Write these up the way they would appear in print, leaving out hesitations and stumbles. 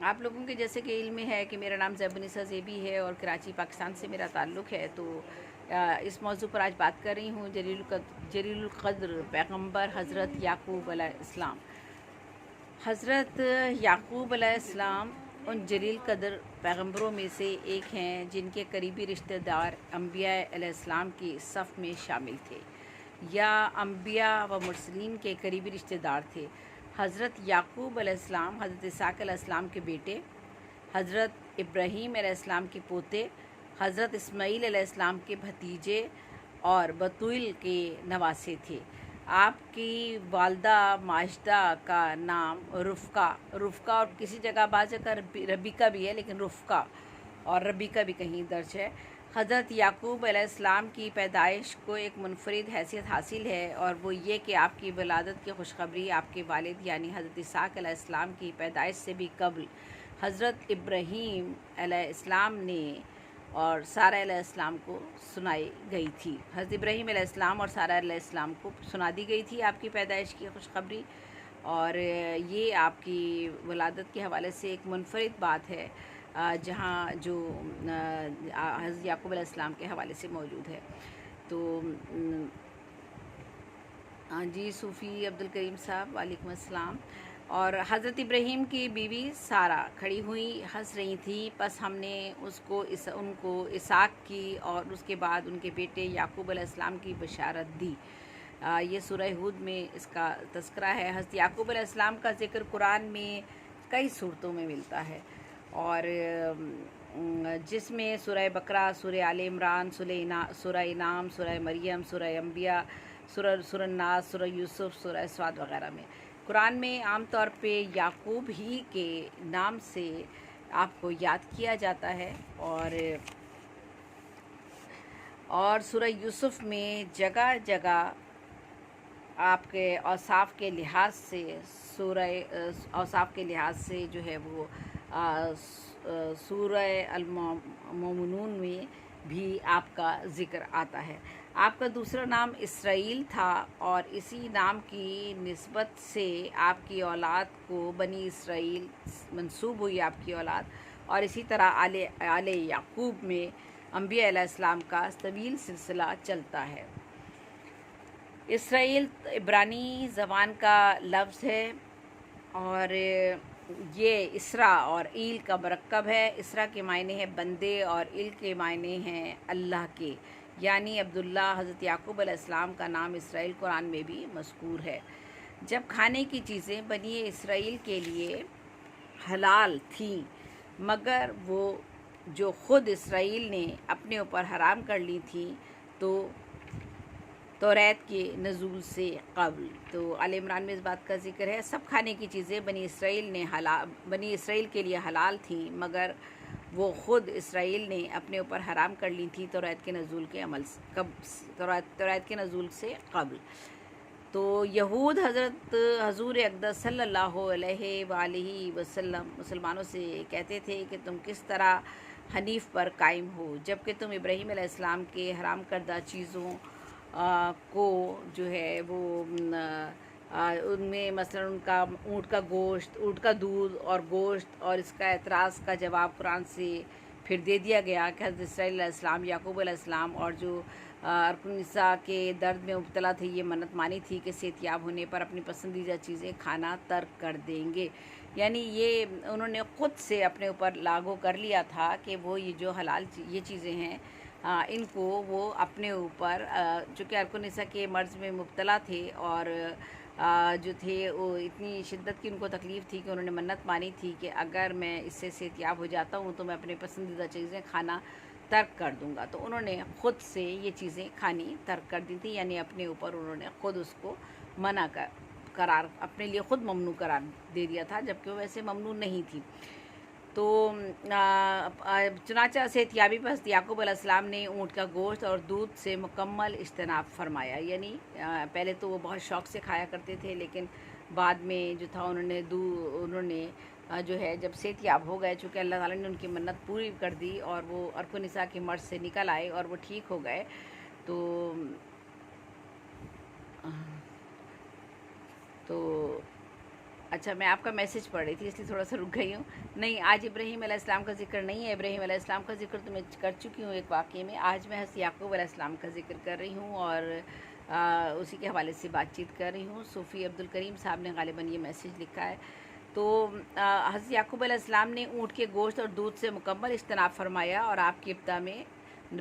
آپ لوگوں کے جیسے کہ علم ہے کہ میرا نام زیبنسا زیبی ہے اور کراچی پاکستان سے میرا تعلق ہے، تو اس موضوع پر آج بات کر رہی ہوں جلیل القدر پیغمبر حضرت یعقوب علیہ السلام۔ حضرت یعقوب علیہ السلام ان جلیل قدر پیغمبروں میں سے ایک ہیں جن کے قریبی رشتہ دار انبیاء علیہ السلام کی صف میں شامل تھے یا انبیاء و مرسلین کے قریبی رشتہ دار تھے۔ حضرت یعقوب علیہ السلام حضرت اسحاق علیہ السلام کے بیٹے، حضرت ابراہیم علیہ السلام کے پوتے، حضرت اسماعیل علیہ السلام کے بھتیجے اور بطول کے نواسے تھے۔ آپ کی والدہ ماجدہ کا نام رفقہ اور کسی جگہ بعض جگہ ربیکہ بھی ہے، لیکن رفقہ اور ربیکہ بھی کہیں درج ہے۔ حضرت یعقوب علیہ السلام کی پیدائش کو ایک منفرد حیثیت حاصل ہے، اور وہ یہ کہ آپ کی ولادت کی خوشخبری آپ کے والد یعنی حضرت اسحاق علیہ السلام کی پیدائش سے بھی قبل حضرت ابراہیم علیہ السلام نے اور سارہ علیہ السلام کو سنائی گئی تھی۔ حضرت ابراہیم علیہ السلام اور سارہ علیہ السلام کو سنا دی گئی تھی آپ کی پیدائش کی خوشخبری، اور یہ آپ کی ولادت کے حوالے سے ایک منفرد بات ہے جہاں جو حضرت یعقوب علیہ السلام کے حوالے سے موجود ہے۔ تو جی صوفی عبدالکریم صاحب وعلیکم السلام۔ اور حضرت ابراہیم کی بیوی سارہ کھڑی ہوئی ہنس رہی تھی، پس ہم نے ان کو اسحاق کی اور اس کے بعد ان کے بیٹے یعقوب علیہ السلام کی بشارت دی۔ یہ سورہ ہود میں اس کا تذکرہ ہے۔ حضرت یعقوب علیہ السلام کا ذکر قرآن میں کئی صورتوں میں ملتا ہے، اور جس میں سورہ بقرہ، سورہ آل عمران، سورہ انعام، سورہ مریم، سورہ انبیاء، سورہ الناس، سورہ یوسف، سورہ صاد وغیرہ میں۔ قرآن میں عام طور پہ یعقوب ہی کے نام سے آپ کو یاد کیا جاتا ہے، اور سورہ یوسف میں جگہ جگہ آپ کے اوصاف کے لحاظ سے جو ہے وہ سورہ المومنون میں بھی آپ کا ذکر آتا ہے۔ آپ کا دوسرا نام اسرائیل تھا، اور اسی نام کی نسبت سے آپ کی اولاد کو بنی اسرائیل منسوب ہوئی آپ کی اولاد، اور اسی طرح آل یعقوب میں انبیاء علیہ السلام کا طویل سلسلہ چلتا ہے۔ اسرائیل عبرانی زبان کا لفظ ہے، اور یہ اسرا اور ایل کا مرکب ہے۔ اسرا کے معنی ہے بندے، اور ایل کے معنی ہیں اللہ کے، یعنی عبداللہ۔ حضرت یعقوب علیہ السلام کا نام اسرائیل قرآن میں بھی مذکور ہے۔ جب کھانے کی چیزیں بنی اسرائیل کے لیے حلال تھیں، مگر وہ جو خود اسرائیل نے اپنے اوپر حرام کر لی تھیں تو توریت کے نزول سے قبل، تو آل عمران میں اس بات کا ذکر ہے۔ سب کھانے کی چیزیں بنی اسرائیل کے لیے حلال تھیں، مگر وہ خود اسرائیل نے اپنے اوپر حرام کر لی تھی توریت کے نزول سے قبل۔ تو یہود حضور اقدس صلی اللہ علیہ وآلہ وسلم مسلمانوں سے کہتے تھے کہ تم کس طرح حنیف پر قائم ہو، جبکہ تم ابراہیم علیہ السلام کے حرام کردہ چیزوں کو جو ہے وہ ان میں مثلا ان کا اونٹ کا گوشت، اونٹ کا دودھ اور گوشت، اور اس کا اعتراض کا جواب قرآن سے پھر دے دیا گیا کہ حضرت اسرائیل علیہ السلام، یعقوب علیہ السلام، اور جو ارکن نساء کے درد میں مبتلا تھے، یہ منت مانی تھی کہ صحت یاب ہونے پر اپنی پسندیدہ چیزیں کھانا ترک کر دیں گے، یعنی یہ انہوں نے خود سے اپنے اوپر لاگو کر لیا تھا کہ وہ یہ جو حلال یہ چیزیں ہیں ان کو وہ اپنے اوپر، چونکہ ارکن نساء کے مرض میں مبتلا تھے، اور جو تھے وہ اتنی شدت کی ان کو تکلیف تھی کہ انہوں نے منت مانی تھی کہ اگر میں اس سے صحت یاب ہو جاتا ہوں تو میں اپنے پسندیدہ چیزیں کھانا ترک کر دوں گا۔ تو انہوں نے خود سے یہ چیزیں کھانی ترک کر دی تھی، یعنی اپنے اوپر انہوں نے خود اس کو منع قرار، اپنے لیے خود ممنوع قرار دے دیا تھا، جبکہ وہ ویسے ممنوع نہیں تھی۔ تو چنانچہ صحت یابی پر حضرت یعقوب علیہ السلام نے اونٹ کا گوشت اور دودھ سے مکمل اجتناب فرمایا، یعنی پہلے تو وہ بہت شوق سے کھایا کرتے تھے، لیکن بعد میں جو تھا انہوں نے جو ہے جب صحت یاب ہو گئے، چونکہ اللہ تعالیٰ نے ان کی منت پوری کر دی اور وہ ارکن نساء کی مرض سے نکل آئے اور وہ ٹھیک ہو گئے، تو اچھا، میں آپ کا میسیج پڑھ رہی تھی اس لیے تھوڑا سا رک گئی ہوں. نہیں، آج ابراہیم علیہ السلام کا ذکر نہیں ہے. ابراہیم علیہ السلام کا ذکر تو میں کر چکی ہوں ایک واقعے میں. آج میں حضرت یعقوب علیہ السلام کا ذکر کر رہی ہوں اور اسی کے حوالے سے بات چیت کر رہی ہوں. صوفی عبدالکریم صاحب نے غالباً یہ میسیج لکھا ہے. تو حضرت یعقوب علیہ السلام نے اونٹ کے گوشت اور دودھ سے مکمل اجتناب فرمایا، اور آپ کی ابتدا میں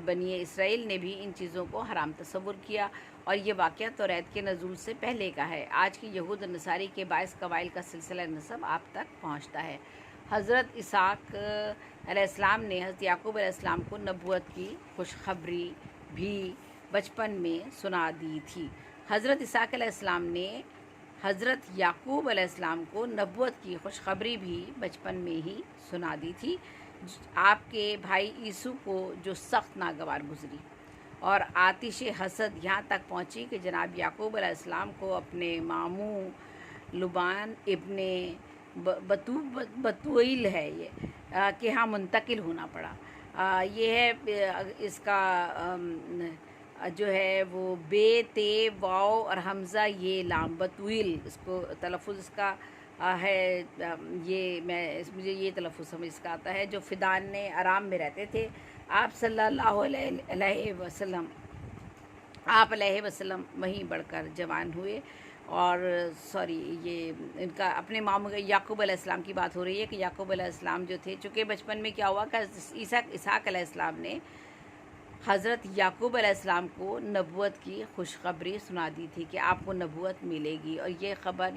بنی اسرائیل نے بھی ان چیزوں کو حرام تصور کیا، اور یہ واقعہ توریت کے نزول سے پہلے کا ہے. آج کی یہود و نصاری کے باعث قبائل کا سلسلہ نسب آپ تک پہنچتا ہے. حضرت اسحاق علیہ السلام نے حضرت یعقوب علیہ السلام کو نبوت کی خوشخبری بھی بچپن میں سنا دی تھی. حضرت اسحاق علیہ السلام نے حضرت یعقوب علیہ السلام کو نبوت کی خوشخبری بھی بچپن میں ہی سنا دی تھی، آپ کے بھائی عیسو کو جو سخت ناگوار گزری، اور آتش حسد یہاں تک پہنچی کہ جناب یعقوب علیہ السلام کو اپنے ماموں لبان ابن بتوئیل ہے یہ کہ ہاں منتقل ہونا پڑا. یہ ہے اس کا جو ہے وہ بے تے واو اور حمزہ یہ لام بتویل، اس کو تلفظ اس کا ہے. یہ مجھے یہ تلفظ سمجھ اس کا آتا ہے. جو فدان آرام میں رہتے تھے، آپ صلی اللہ علیہ وسلم وہیں بڑھ کر جوان ہوئے. اور یہ ان کا اپنے ماموں یعقوب علیہ السلام کی بات ہو رہی ہے کہ یعقوب علیہ السلام جو تھے، چونکہ بچپن میں کیا ہوا کہ اسحاق علیہ السلام نے حضرت یعقوب علیہ السلام کو نبوت کی خوشخبری سنا دی تھی کہ آپ کو نبوت ملے گی، اور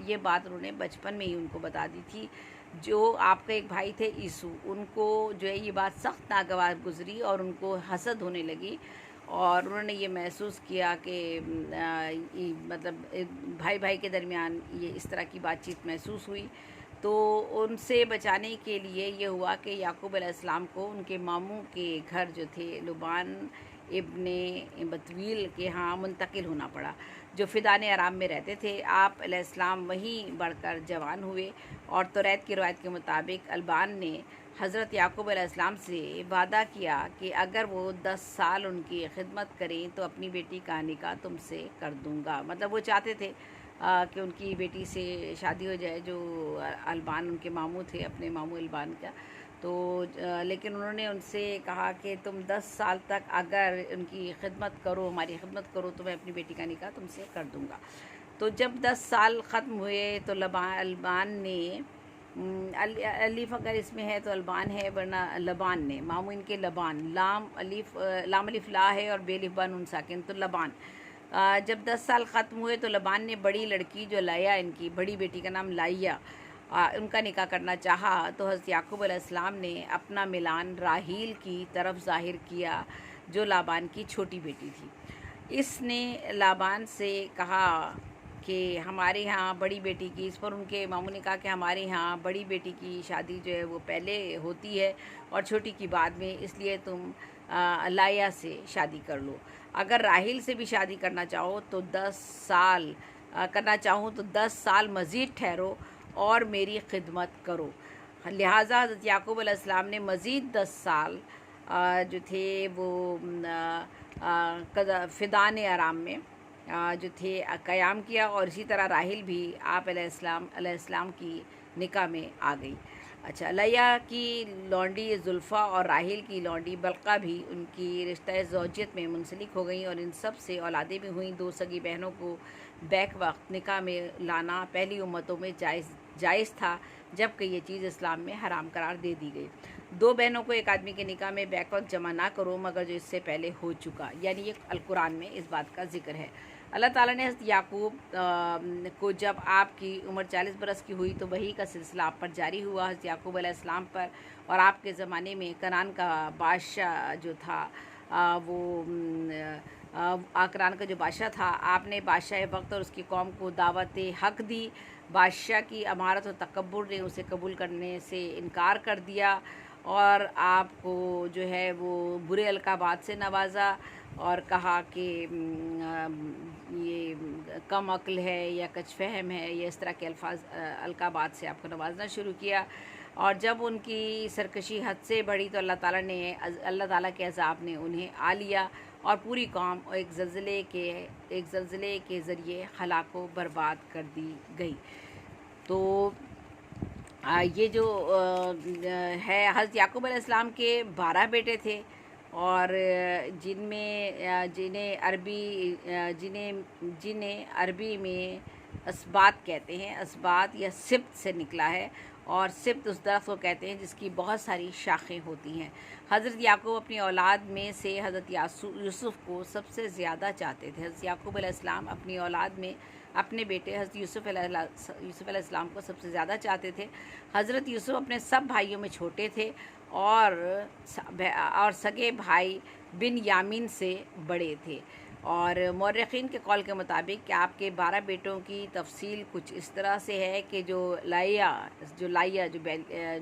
یہ بات انہوں نے بچپن میں ہی ان کو بتا دی تھی. جو آپ کے ایک بھائی تھے عیسو، ان کو جو ہے یہ بات سخت ناگوار گزری اور ان کو حسد ہونے لگی، اور انہوں نے یہ محسوس کیا کہ مطلب بھائی کے درمیان یہ اس طرح کی بات چیت محسوس ہوئی. تو ان سے بچانے کے لیے یہ ہوا کہ یعقوب علیہ السلام کو ان کے ماموں کے گھر جو تھے لبان ابن بتویل کے ہاں منتقل ہونا پڑا، جو فدان آرام میں رہتے تھے. آپ علیہ السلام وہیں بڑھ کر جوان ہوئے، اور توریت کی روایت کے مطابق البان نے حضرت یعقوب علیہ السلام سے وعدہ کیا کہ اگر وہ 10 سال ان کی خدمت کریں تو اپنی بیٹی کا نکاح تم سے کر دوں گا. مطلب وہ چاہتے تھے کہ ان کی بیٹی سے شادی ہو جائے، جو البان ان کے ماموں تھے، اپنے ماموں البان کا. تو لیکن انہوں نے ان سے کہا کہ تم 10 سال تک اگر ان کی خدمت کرو، ہماری خدمت کرو، تو میں اپنی بیٹی کا نکاح تم سے کر دوں گا. تو جب 10 سال ختم ہوئے تو البان نے الف اگر اس میں ہے تو البان ہے، ورنہ لبان نے، ماموں ان کے لبان، لام الف لا ہے اور بے الف با نون ساکن، تو لبان. جب 10 سال ختم ہوئے تو لبان نے بڑی لڑکی جو لائیا، ان کی بڑی بیٹی کا نام لائیا، ان کا نکاح کرنا چاہا. تو حضرت یعقوب علیہ السلام نے اپنا میلان راحیل کی طرف ظاہر کیا، جو لابان کی چھوٹی بیٹی تھی. اس نے لابان سے کہا کہ ہمارے ہاں بڑی بیٹی کی، اس پر ان کے ماموں نے کہا کہ ہمارے ہاں بڑی بیٹی کی شادی جو ہے وہ پہلے ہوتی ہے اور چھوٹی کی بعد میں، اس لیے تم لائیا سے شادی کر لو. اگر راحیل سے بھی شادی کرنا چاہو تو 10 سال مزید ٹھہرو اور میری خدمت کرو. لہٰذا حضرت یعقوب علیہ السلام نے مزید 10 سال جو تھے وہ فدان آرام میں جو تھے قیام کیا، اور اسی طرح راحیل بھی آپ علیہ السلام کی نکاح میں آ گئی. اچھا، لیا کی لونڈی زلفا اور راحیل کی لونڈی بلقا بھی ان کی رشتہ زوجیت میں منسلک ہو گئیں، اور ان سب سے اولادیں بھی ہوئیں. 2 سگی بہنوں کو بیک وقت نکاح میں لانا پہلی امتوں میں جائز تھا، جبکہ یہ چیز اسلام میں حرام قرار دے دی گئی. 2 بہنوں کو ایک آدمی کے نکاح میں بیک وقت جمع نہ کرو مگر جو اس سے پہلے ہو چکا، یعنی یہ القرآن میں اس بات کا ذکر ہے. اللہ تعالیٰ نے حضرت یعقوب کو جب آپ کی عمر 40 برس کی ہوئی تو وحی کا سلسلہ آپ پر جاری ہوا. حضرت یعقوب علیہ السلام پر اور آپ کے زمانے میں کنعان کا بادشاہ جو تھا وہ کنعان کا جو بادشاہ تھا، آپ نے بادشاہ وقت اور اس کی قوم کو دعوت حق دی. بادشاہ کی امارت و تکبر نے اسے قبول کرنے سے انکار کر دیا، اور آپ کو جو ہے وہ برے القابات سے نوازا، اور کہا کہ یہ کم عقل ہے یا کچھ فہم ہے، یا اس طرح کے القابات سے آپ کو نوازنا شروع کیا. اور جب ان کی سرکشی حد سے بڑھی تو اللہ تعالیٰ کے عذاب نے انہیں آ لیا، اور پوری قوم ایک زلزلے کے ذریعے ہلاک و برباد کر دی گئی. تو یہ جو ہے حضرت یعقوب علیہ السلام کے 12 بیٹے تھے، اور جنہیں عربی میں اسباط کہتے ہیں، اسباط یا سبط سے نکلا ہے، اور سبط اس درخت کو کہتے ہیں جس کی بہت ساری شاخیں ہوتی ہیں۔ حضرت یعقوب اپنی اولاد میں سے حضرت یوسف کو سب سے زیادہ چاہتے تھے۔ حضرت یعقوب علیہ السلام اپنی اولاد میں اپنے بیٹے حضرت یوسف علیہ السلام کو سب سے زیادہ چاہتے تھے۔ حضرت یوسف اپنے سب بھائیوں میں چھوٹے تھے، اور سگے بھائی بن یامین سے بڑے تھے۔ اور مورخین کے قول کے مطابق کہ آپ کے 12 بیٹوں کی تفصیل کچھ اس طرح سے ہے کہ جو لائیا جو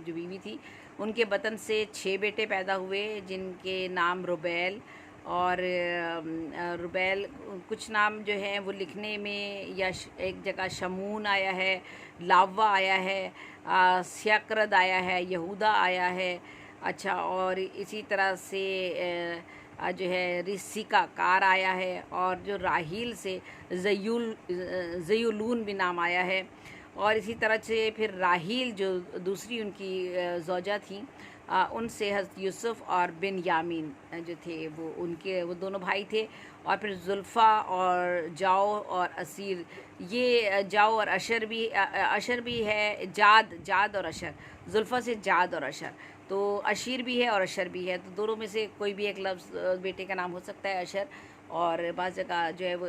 بیوی تھی، ان کے بطن سے 6 بیٹے پیدا ہوئے، جن کے نام روبیل اور روبیل، کچھ نام جو ہیں وہ لکھنے میں یا ایک جگہ شمون آیا ہے، لاوا آیا ہے، سیاکرد آیا ہے، یہودا آیا ہے، اچھا، اور اسی طرح سے جو ہے رسیکا کار آیا ہے، اور جو راحیل سے زیولون بھی نام آیا ہے، اور اسی طرح سے پھر راحیل جو دوسری ان کی زوجہ تھیں، ان سے حضرت یوسف اور بن یامین جو تھے وہ دونوں بھائی تھے، اور پھر زلفا اور جاؤ اور اسیر، یہ جاؤ اور اشر بھی ہے، جاد اور اشر، زلفا سے جاد اور اشر، تو اشیر بھی ہے اور اشر بھی ہے، تو دونوں میں سے کوئی بھی ایک لفظ بیٹے کا نام ہو سکتا ہے اشر، اور بعض جگہ جو ہے وہ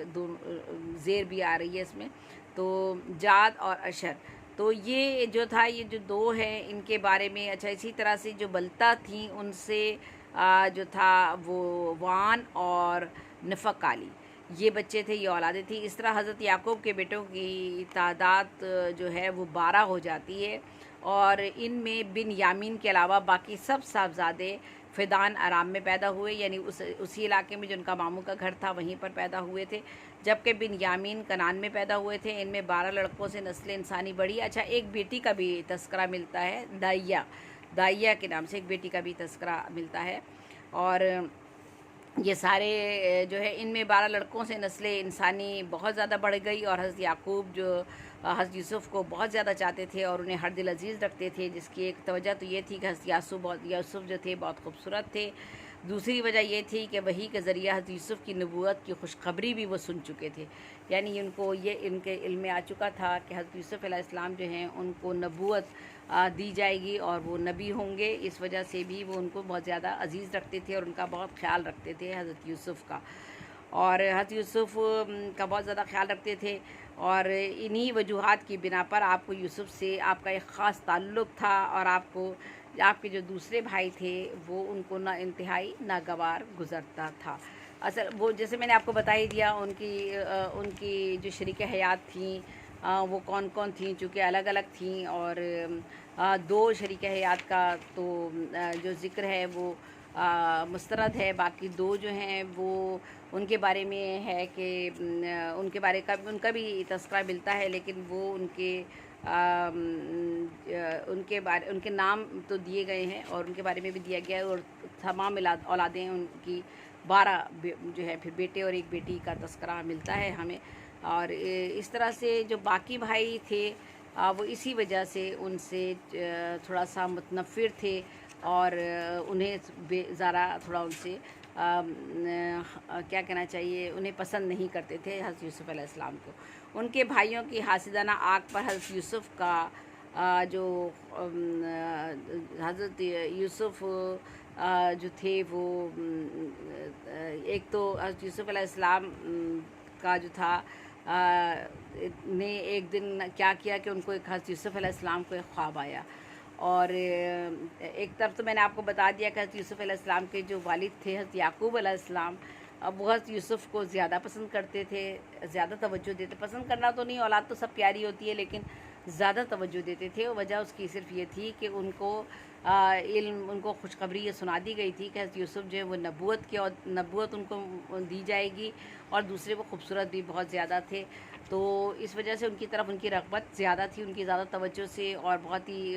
زیر بھی آ رہی ہے اس میں، تو جاد اور اشر، تو یہ جو تھا، یہ جو 2 ہیں ان کے بارے میں۔ اچھا، اسی طرح سے جو بلتا تھیں ان سے جو تھا وہ وان اور نفقالی، یہ بچے تھے، یہ اولادیں تھیں۔ اس طرح حضرت یعقوب کے بیٹوں کی تعداد جو ہے وہ 12 ہو جاتی ہے، اور ان میں بن یامین کے علاوہ باقی سب صاحبزادے فدان ارام میں پیدا ہوئے، یعنی اسی علاقے میں جو ان کا ماموں کا گھر تھا وہیں پر پیدا ہوئے تھے، جبکہ بن یامین کنعان میں پیدا ہوئے تھے۔ ان میں 12 لڑکوں سے نسل انسانی بڑھی۔ اچھا، ایک بیٹی کا بھی تذکرہ ملتا ہے، دائیا کے نام سے ایک بیٹی کا بھی تذکرہ ملتا ہے، اور یہ سارے جو ہے ان میں 12 لڑکوں سے نسل انسانی بہت زیادہ بڑھ گئی، اور حضرت یعقوب جو حضرت یوسف کو بہت زیادہ چاہتے تھے اور انہیں ہر دل عزیز رکھتے تھے، جس کی ایک توجہ تو یہ تھی کہ حضرت یوسف جو تھے بہت خوبصورت تھے، دوسری وجہ یہ تھی کہ وحی کے ذریعہ حضرت یوسف کی نبوت کی خوشخبری بھی وہ سن چکے تھے، یعنی ان کو یہ ان کے علم میں آ چکا تھا کہ حضرت یوسف علیہ السلام جو ہیں ان کو نبوت دی جائے گی اور وہ نبی ہوں گے، اس وجہ سے بھی وہ ان کو بہت زیادہ عزیز رکھتے تھے اور ان کا بہت خیال رکھتے تھے حضرت یوسف کا، اور حضرت یوسف کا بہت زیادہ خیال رکھتے تھے، اور انہی وجوہات کی بنا پر آپ کو یوسف سے آپ کا ایک خاص تعلق تھا، اور آپ کے جو دوسرے بھائی تھے وہ ان کو انتہائی ناگوار گزرتا تھا۔ اصل وہ جیسے میں نے آپ کو بتا ہی دیا، ان کی جو شریک حیات تھیں وہ کون کون تھیں، چونکہ الگ الگ تھیں، اور 2 شریک حیات کا تو جو ذکر ہے وہ مسترد ہے، باقی 2 جو ہیں وہ ان کے بارے میں ہے کہ ان کا بھی تذکرہ ملتا ہے، لیکن وہ ان کے نام تو دیے گئے ہیں اور ان کے بارے میں بھی دیا گیا ہے، اور تمام اولادیں ان کی 12 جو ہے پھر بیٹے اور ایک بیٹی کا تذکرہ ملتا ہے ہمیں، اور اس طرح سے جو باقی بھائی تھے وہ اسی وجہ سے ان سے تھوڑا سا متنفر تھے، اور انہیں ذرا تھوڑا ان سے کیا کہنا چاہیے، انہیں پسند نہیں کرتے تھے حضرت یوسف علیہ السلام کو۔ ان کے بھائیوں کی حاسدانہ آگ پر حضرت یوسف کا جو حضرت یوسف جو تھے وہ ایک تو حضرت یوسف علیہ السلام کا جو تھا نے ایک دن کیا کیا کہ ان کو حضرت یوسف علیہ السلام کو ایک خواب آیا، اور ایک طرف تو میں نے آپ کو بتا دیا کہ حضرت یوسف علیہ السلام کے جو والد تھے حضرت یعقوب علیہ السلام، اب وہ حضرت یوسف کو زیادہ پسند کرتے تھے، زیادہ توجہ دیتے، پسند کرنا تو نہیں، اولاد تو سب پیاری ہوتی ہے، لیکن زیادہ توجہ دیتے تھے، اور وجہ اس کی صرف یہ تھی کہ ان کو ان کو خوشخبری یہ سنا دی گئی تھی کہ حضرت یوسف جو ہے وہ نبوت ان کو دی جائے گی، اور دوسرے وہ خوبصورت بھی بہت زیادہ تھے، تو اس وجہ سے ان کی طرف ان کی رغبت زیادہ تھی، ان کی زیادہ توجہ سے، اور بہت ہی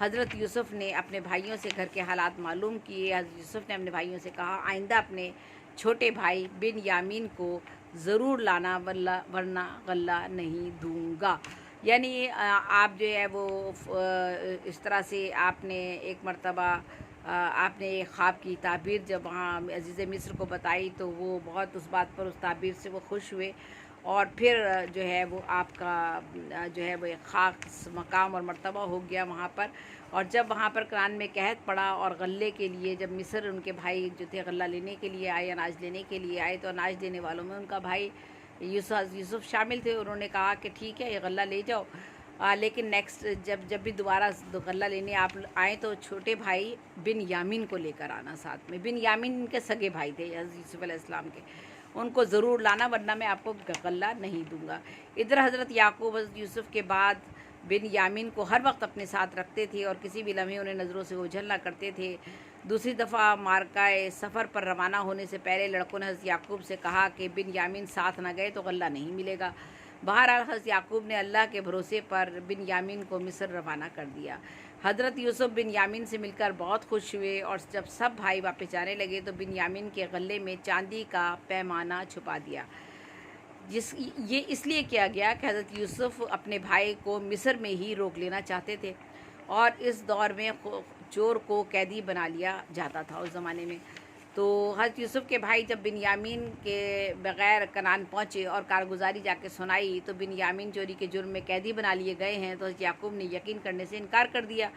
حضرت یوسف نے اپنے بھائیوں سے گھر کے حالات معلوم کیے۔ حضرت یوسف نے اپنے بھائیوں سے کہا آئندہ اپنے چھوٹے بھائی بن یامین کو ضرور لانا ورنہ غلہ نہیں دوں گا۔ یعنی آپ جو ہے وہ اس طرح سے آپ نے ایک مرتبہ آپ نے ایک خواب کی تعبیر جب وہاں عزیز مصر کو بتائی تو وہ بہت اس بات پر اس تعبیر سے وہ خوش ہوئے، اور پھر جو ہے وہ آپ کا جو ہے وہ ایک خاص مقام اور مرتبہ ہو گیا وہاں پر۔ اور جب وہاں پر قرآن میں قحط پڑا اور غلے کے لیے جب مصر ان کے بھائی جو تھے غلہ لینے کے لیے آئے، اناج لینے کے لیے آئے، تو اناج دینے والوں میں ان کا بھائی یوسف شامل تھے۔ انہوں نے کہا کہ ٹھیک ہے یہ غلہ لے جاؤ، لیکن نیکسٹ جب بھی دوبارہ غلہ لینے آپ آئیں تو چھوٹے بھائی بن یامین کو لے کر آنا ساتھ میں۔ بن یامین ان کے سگے بھائی تھے حضرت یوسف علیہ السلام کے، ان کو ضرور لانا ورنہ میں آپ کو غلہ نہیں دوں گا۔ ادھر حضرت یعقوب حضرت یوسف کے بعد بن یامین کو ہر وقت اپنے ساتھ رکھتے تھے اور کسی بھی لمحے انہیں نظروں سے اوجھل نہ کرتے تھے۔ دوسری دفعہ مارکہ سفر پر روانہ ہونے سے پہلے لڑکوں نے حضرت یعقوب سے کہا کہ بن یامین ساتھ نہ گئے تو غلہ نہیں ملے گا۔ بہرحال حضرت یعقوب نے اللہ کے بھروسے پر بن یامین کو مصر روانہ کر دیا۔ حضرت یوسف بن یامین سے مل کر بہت خوش ہوئے، اور جب سب بھائی واپس جانے لگے تو بن یامین کے غلے میں چاندی کا پیمانہ چھپا دیا۔ یہ اس لیے کیا گیا کہ حضرت یوسف اپنے بھائی کو مصر میں ہی روک لینا چاہتے تھے، اور اس دور میں چور کو قیدی بنا لیا جاتا تھا اس زمانے میں۔ تو حضرت یوسف کے بھائی جب بن یامین کے بغیر کنعان پہنچے اور کارگزاری جا کے سنائی تو بن یامین چوری کے جرم میں قیدی بنا لیے گئے ہیں، تو حضرت یعقوب نے یقین کرنے سے انکار کر دیا،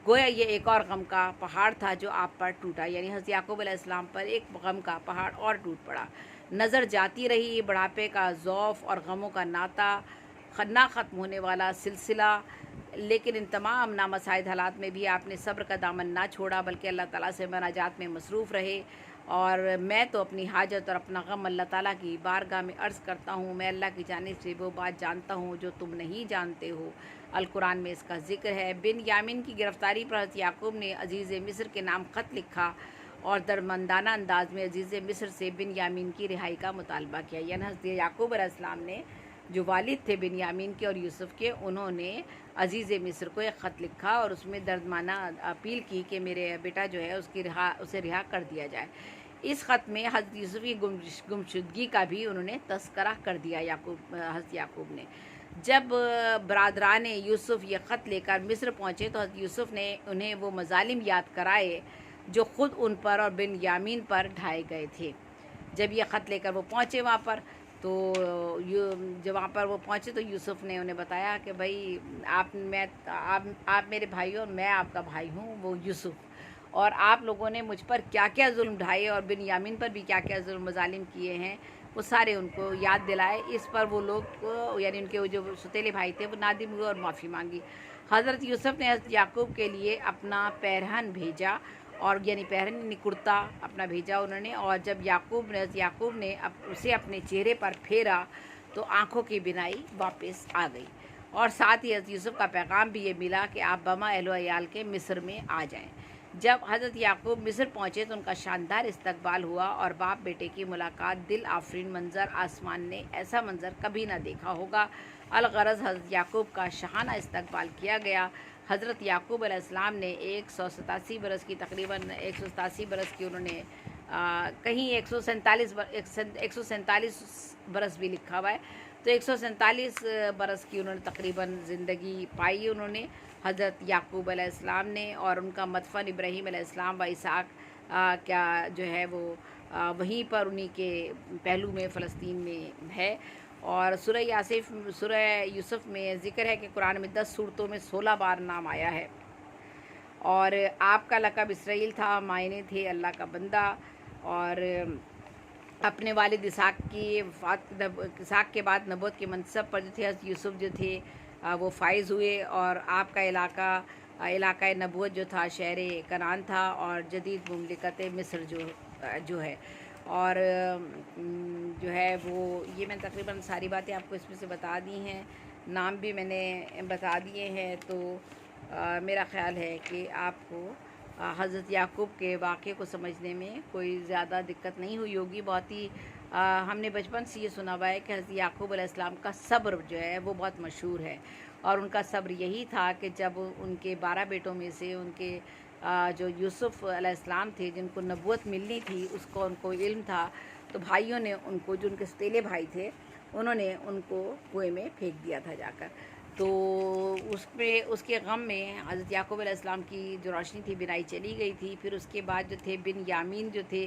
گویا یہ ایک اور غم کا پہاڑ تھا جو آپ پر ٹوٹا۔ یعنی حضرت یعقوب علیہ السلام پر ایک غم کا پہاڑ اور ٹوٹ پڑا۔ نظر جاتی رہی بڑھاپے کا ذوف اور غموں کا نہ ختم ہونے والا سلسلہ، لیکن ان تمام نامساعد حالات میں بھی آپ نے صبر کا دامن نہ چھوڑا بلکہ اللہ تعالیٰ سے مناجات میں مصروف رہے۔ اور میں تو اپنی حاجت اور اپنا غم اللہ تعالیٰ کی بارگاہ میں عرض کرتا ہوں، میں اللہ کی جانب سے وہ بات جانتا ہوں جو تم نہیں جانتے ہو۔ القرآن میں اس کا ذکر ہے۔ بن یامین کی گرفتاری پر حضرت یعقوب نے عزیز مصر کے نام خط لکھا اور درمندانہ انداز میں عزیز مصر سے بن یامین کی رہائی کا مطالبہ کیا۔ یعنی حضرت یعقوب علیہ السلام نے جو والد تھے بن یامین کے اور یوسف کے، انہوں نے عزیز مصر کو ایک خط لکھا اور اس میں دردمانہ اپیل کی کہ میرے بیٹا جو ہے اسے رہا کر دیا جائے۔ اس خط میں حضرت یوسف کی گمشدگی کا بھی انہوں نے تذکرہ کر دیا حضرت یعقوب نے۔ جب برادران یوسف یہ خط لے کر مصر پہنچے تو حضرت یوسف نے انہیں وہ مظالم یاد کرائے جو خود ان پر اور بن یامین پر ڈھائے گئے تھے۔ جب یہ خط لے کر وہ پہنچے وہاں پر تو جب وہاں پر وہ پہنچے تو یوسف نے انہیں بتایا کہ بھائی آپ میرے بھائی اور میں آپ کا بھائی ہوں، وہ یوسف، اور آپ لوگوں نے مجھ پر کیا کیا ظلم ڈھائے اور بن یامین پر بھی کیا کیا ظلم مظالم کیے ہیں وہ سارے ان کو یاد دلائے۔ اس پر وہ لوگ یعنی ان کے جو ستیلے بھائی تھے وہ نادم ہوئے اور معافی مانگی۔ حضرت یوسف نے حضرت یعقوب کے لیے اپنا پیرہن بھیجا، اور یعنی پیرہن کرتا اپنا بھیجا انہوں نے، اور جب حضرت یعقوب نے اسے اپنے چہرے پر پھیرا تو آنکھوں کی بینائی واپس آ گئی، اور ساتھ ہی حضرت یوسف کا پیغام بھی یہ ملا کہ آپ بما اہل و عیال کے مصر میں آ جائیں۔ جب حضرت یعقوب مصر پہنچے تو ان کا شاندار استقبال ہوا اور باپ بیٹے کی ملاقات دل آفرین منظر، آسمان نے ایسا منظر کبھی نہ دیکھا ہوگا۔ الغرض حضرت یعقوب کا شاہانہ استقبال کیا گیا۔ حضرت یعقوب علیہ السلام نے 187 برس کی تقریباً 187 برس کی انہوں نے کہیں 147 برس بھی لکھا ہوا ہے، تو 147 برس کی انہوں نے تقریباً زندگی پائی انہوں نے حضرت یعقوب علیہ السلام نے، اور ان کا مدفن ابراہیم علیہ السلام و اسحاق کیا جو ہے وہ وہیں پر انہی کے پہلو میں فلسطین میں ہے۔ اور سورہ یوسف میں ذکر ہے کہ قرآن میں 10 صورتوں میں 16 بار نام آیا ہے، اور آپ کا لقب اسرائیل تھا، معنی تھے اللہ کا بندہ، اور اپنے والد اسحاق کے بعد نبوت کے منصب پر جو تھے حضرت یوسف جو تھے وہ فائز ہوئے، اور آپ کا علاقہ نبوت جو تھا شہر کنعان تھا، اور جدید مملکت مصر جو ہے، اور جو ہے وہ یہ میں تقریباً ساری باتیں آپ کو اس میں سے بتا دی ہیں، نام بھی میں نے بتا دیے ہیں۔ تو میرا خیال ہے کہ آپ کو حضرت یعقوب کے واقعے کو سمجھنے میں کوئی زیادہ دقت نہیں ہوئی ہوگی۔ بہت ہی ہم نے بچپن سے یہ سنا ہوا ہے کہ حضرت یعقوب علیہ السلام کا صبر جو ہے وہ بہت مشہور ہے، اور ان کا صبر یہی تھا کہ جب ان کے 12 بیٹوں میں سے ان کے جو یوسف علیہ السلام تھے جن کو نبوت ملنی تھی اس کو ان کو علم تھا، تو بھائیوں نے ان کو، جو ان کے ستیلے بھائی تھے، انہوں نے ان کو کنویں میں پھینک دیا تھا جا کر۔ تو اس کے غم میں حضرت یعقوب علیہ السلام کی جو روشنی تھی بنائی چلی گئی تھی۔ پھر اس کے بعد جو تھے بن یامین جو تھے،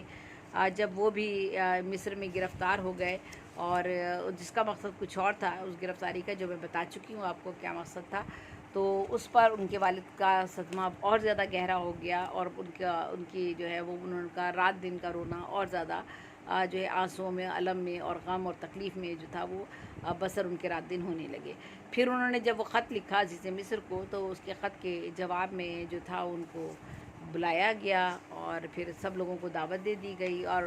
جب وہ بھی مصر میں گرفتار ہو گئے، اور جس کا مقصد کچھ اور تھا، اس گرفتاری کا جو میں بتا چکی ہوں آپ کو کیا مقصد تھا، تو اس پر ان کے والد کا صدمہ اور زیادہ گہرا ہو گیا، اور ان کی جو ہے وہ ان کا رات دن کا رونا اور زیادہ جو ہے آنسوؤں میں، الم میں اور غم اور تکلیف میں جو تھا وہ بسر ان کے رات دن ہونے لگے۔ پھر انہوں نے جب وہ خط لکھا عزیز مصر کو، تو اس کے خط کے جواب میں جو تھا ان کو بلایا گیا، اور پھر سب لوگوں کو دعوت دے دی گئی، اور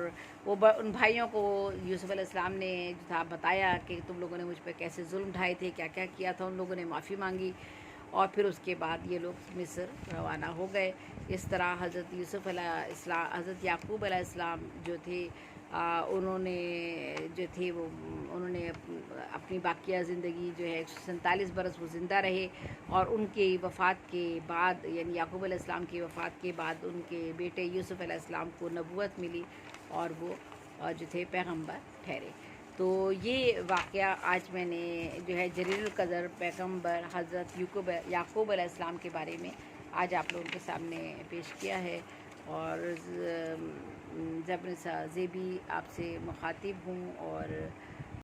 وہ ان بھائیوں کو یوسف علیہ السلام نے جو تھا بتایا کہ تم لوگوں نے مجھ پہ کیسے ظلم ڈھائے تھے، کیا کیا کیا تھا۔ ان لوگوں نے معافی مانگی، اور پھر اس کے بعد یہ لوگ مصر روانہ ہو گئے۔ اس طرح حضرت یوسف علیہ السلام، حضرت یعقوب علیہ السلام جو تھے، انہوں نے جو تھے وہ انہوں نے اپنی باقیہ زندگی جو ہے 47 برس وہ زندہ رہے، اور ان کی وفات کے بعد، یعنی یعقوب علیہ السلام کی وفات کے بعد، ان کے بیٹے یوسف علیہ السلام کو نبوت ملی، اور وہ جو تھے پیغمبر ٹھہرے۔ تو یہ واقعہ آج میں نے جو ہے جلیل القدر پیغمبر حضرت یعقوب علیہ السلام کے بارے میں آج آپ لوگوں کے سامنے پیش کیا ہے، اور زبنسا زیبی آپ سے مخاطب ہوں، اور